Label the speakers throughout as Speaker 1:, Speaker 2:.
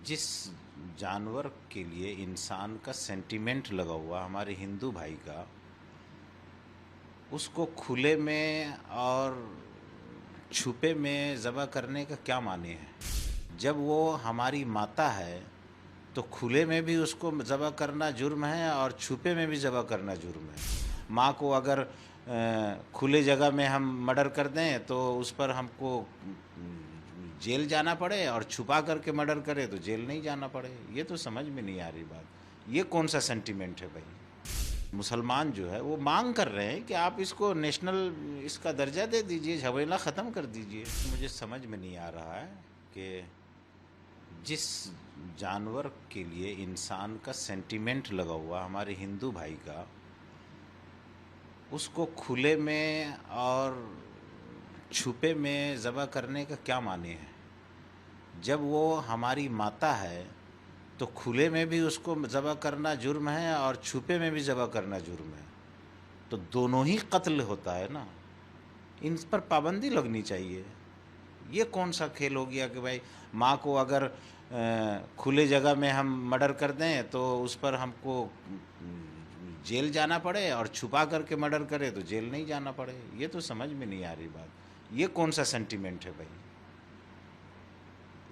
Speaker 1: जिस जानवर के लिए इंसान का सेंटिमेंट लगा हुआ हमारे हिंदू भाई का, उसको खुले में और छुपे में ज़बह करने का क्या माने है। जब वो हमारी माता है तो खुले में भी उसको ज़बह करना जुर्म है और छुपे में भी ज़बह करना जुर्म है। माँ को अगर खुले जगह में हम मर्डर कर दें तो उस पर हमको जेल जाना पड़े, और छुपा करके मर्डर करे तो जेल नहीं जाना पड़े। ये तो समझ में नहीं आ रही बात। ये कौन सा सेंटिमेंट है भाई। मुसलमान जो है वो मांग कर रहे हैं कि आप इसको नेशनल इसका दर्जा दे दीजिए, झमेला ख़त्म कर दीजिए। मुझे समझ में नहीं आ रहा है कि जिस जानवर के लिए इंसान का सेंटिमेंट लगा हुआ हमारे हिंदू भाई का, उसको खुले में और छुपे में ज़बह करने का क्या माने है। जब वो हमारी माता है तो खुले में भी उसको ज़बह करना जुर्म है और छुपे में भी ज़बह करना जुर्म है। तो दोनों ही कत्ल होता है ना। इन पर पाबंदी लगनी चाहिए। ये कौन सा खेल हो गया कि भाई माँ को अगर खुले जगह में हम मर्डर कर दें तो उस पर हमको जेल जाना पड़े, और छुपा करके मर्डर करे तो जेल नहीं जाना पड़े। ये तो समझ में नहीं आ रही बात। ये कौन सा सेंटिमेंट है भाई।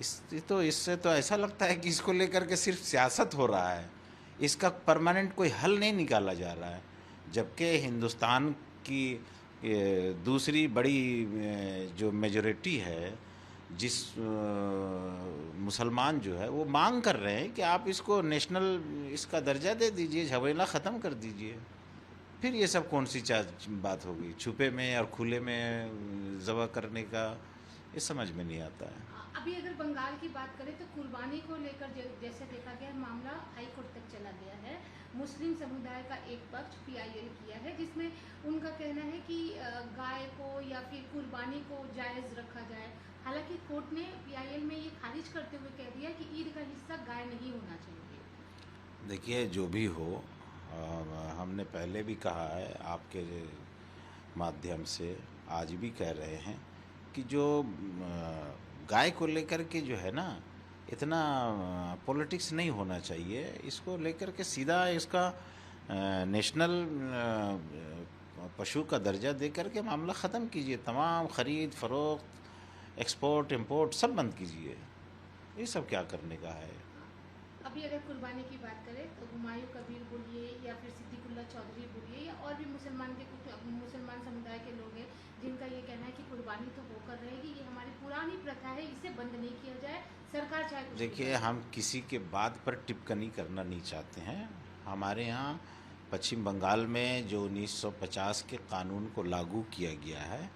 Speaker 1: इससे तो ऐसा लगता है कि इसको लेकर के सिर्फ सियासत हो रहा है, इसका परमानेंट कोई हल नहीं निकाला जा रहा है। जबकि हिंदुस्तान की दूसरी बड़ी जो मेजॉरिटी है, जिस मुसलमान जो है वो मांग कर रहे हैं कि आप इसको नेशनल इसका दर्जा दे दीजिए, झमेला ख़त्म कर दीजिए। फिर ये सब कौन सी बात होगी, छुपे में और खुले में ज़बह करने का। ये समझ में नहीं आता है।
Speaker 2: अभी अगर बंगाल की बात करें तो कुर्बानी को लेकर जैसे देखा गया मामला हाई कोर्ट तक चला गया है। मुस्लिम समुदाय का एक पक्ष पीआईएल किया है, जिसमें उनका कहना है कि गाय को या फिर कुर्बानी को जायज़ रखा जाए। हालांकि कोर्ट ने पीआईएल में ये खारिज करते हुए कह दिया कि ईद का हिस्सा गाय नहीं होना चाहिए।
Speaker 1: देखिए, जो भी हो, हमने पहले भी कहा है आपके माध्यम से, आज भी कह रहे हैं कि जो गाय को लेकर के जो है ना, इतना पॉलिटिक्स नहीं होना चाहिए। इसको लेकर के सीधा इसका नेशनल पशु का दर्जा दे करके मामला ख़त्म कीजिए। तमाम ख़रीद फ़रोख्त, एक्सपोर्ट इंपोर्ट सब बंद कीजिए। ये सब क्या करने का है।
Speaker 2: अभी अगर कुर्बानी की बात करें तो हुमायूं कबीर बोलिए या फिर सिद्दीकुल्ला चौधरी बोलिए या और भी मुसलमान समुदाय के लोग हैं जिनका ये कहना है कि कुर्बानी तो होकर रहेगी, ये हमारी पुरानी प्रथा है, इसे बंद नहीं किया जाए, सरकार चाहे कुछ।
Speaker 1: देखिए, हम किसी के बात पर टिप्पणी करना नहीं चाहते हैं। हमारे यहाँ पश्चिम बंगाल में जो 1950 के कानून को लागू किया गया है,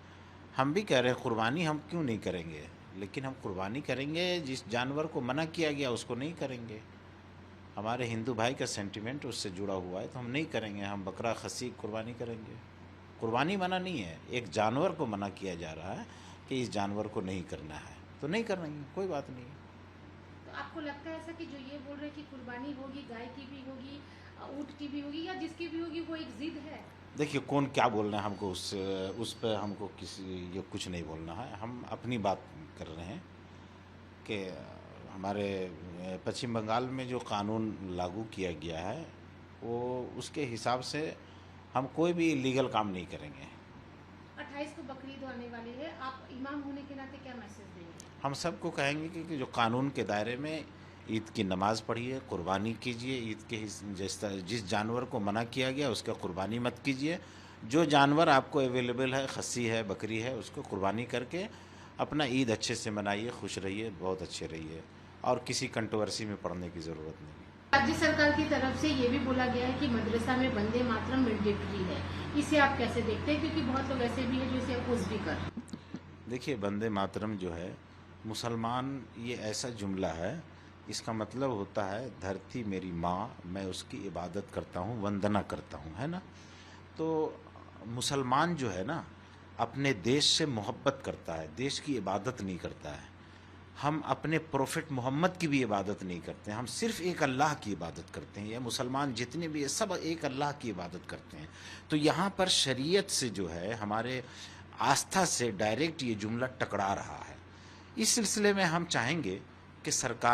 Speaker 1: हम भी कह रहे हैं कुर्बानी हम क्यों नहीं करेंगे, लेकिन हम कुर्बानी करेंगे जिस जानवर को मना किया गया उसको नहीं करेंगे। हमारे हिंदू भाई का सेंटिमेंट उससे जुड़ा हुआ है तो हम नहीं करेंगे। हम बकरा खसी कुर्बानी करेंगे। कुर्बानी मना नहीं है, एक जानवर को मना किया जा रहा है कि इस जानवर को नहीं करना है तो नहीं करेंगे, कोई बात नहीं।
Speaker 2: तो आपको लगता है ऐसा कि जो ये बोल रहे हैं कि कुर्बानी होगी, गाय की भी होगी, ऊँट की भी होगी या जिसकी भी होगी, वो एक जिद है?
Speaker 1: देखिए, कौन क्या बोल रहे हैं, हमको उस पर हमको किसी ये कुछ नहीं बोलना है। हम अपनी बात कर रहे हैं कि हमारे पश्चिम बंगाल में जो कानून लागू किया गया है वो उसके हिसाब से हम कोई भी इलीगल काम नहीं करेंगे।
Speaker 2: 28 को बकरीद आने वाली है, आप इमाम होने के नाते क्या मैसेज देंगे?
Speaker 1: हम सबको कहेंगे कि जो कानून के दायरे में ईद की नमाज़ पढ़िए, कुर्बानी कीजिए। ईद के जिस जानवर को मना किया गया उसका कुर्बानी मत कीजिए। जो जानवर आपको अवेलेबल है, खस्सी है, बकरी है, उसको कुर्बानी करके अपना ईद अच्छे से मनाइए, खुश रहिए, बहुत अच्छे रहिए, और किसी कंट्रोवर्सी में पड़ने की ज़रूरत नहीं।
Speaker 2: राज्य सरकार की तरफ से ये भी बोला गया है कि मदरसा में वंदे मातरम मैंडेटरी है, इसे आप कैसे देखते हैं? क्योंकि बहुत लोग ऐसे भी हैं जो इसे अपोज भी कर।
Speaker 1: देखिए, वंदे मातरम जो है मुसलमान, ये ऐसा जुमला है, इसका मतलब होता है धरती मेरी माँ, मैं उसकी इबादत करता हूँ, वंदना करता हूँ, है ना। तो मुसलमान जो है ना, अपने देश से मोहब्बत करता है, देश की इबादत नहीं करता है। हम अपने प्रोफेट मोहम्मद की भी इबादत नहीं करते हैं, हम सिर्फ एक अल्लाह की इबादत करते हैं। ये मुसलमान जितने भी है सब एक अल्लाह की इबादत करते हैं। तो यहाँ पर शरीयत से जो है, हमारे आस्था से डायरेक्ट ये जुमला टकरा रहा है। इस सिलसिले में हम चाहेंगे कि सरकार